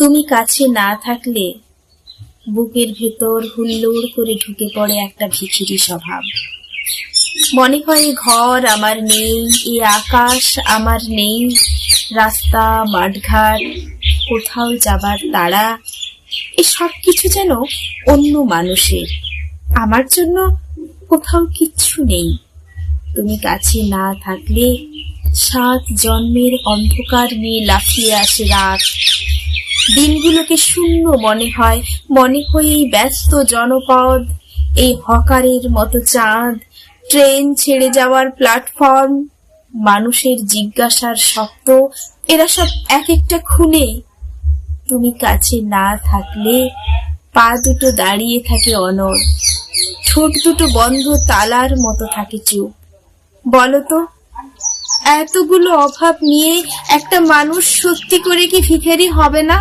তুমি কাছে না থাকলে বুকের ভেতর হুল্লোড় করে ঢুকে পড়ে একটা ভিখিরি স্বভাব। মনে হয় ঘর আমার নেই, এ আকাশ আমার নেই, রাস্তা মাঠঘাট কোথাও যাবার তাড়া, এ সব কিছু যেন অন্য মানুষের, আমার জন্য কোথাও কিচ্ছু নেই। তুমি কাছে না থাকলে 7 জন্মের অন্ধকার নিয়ে লাফিয়ে আসে রাত। দিনগুলোকে শূন্য মনে হয়, মনে হয় এই ব্যস্ত জনপদ, এই হকারের মতো চাঁদ, ট্রেন ছেড়ে যাওয়ার প্ল্যাটফর্ম, মানুষের জিজ্ঞাসার শব্দ, এরা সব এক একটা খুনে। তুমি কাছে না থাকলে পা দুটো দাঁড়িয়ে থাকে অনড়, ঠোঁট দুটো বন্ধ তালার মতো থাকে চুপ। বলতো, এতগুলো অভাব নিয়ে একটা মানুষ সত্যি করে কি ভিখারি হবে না?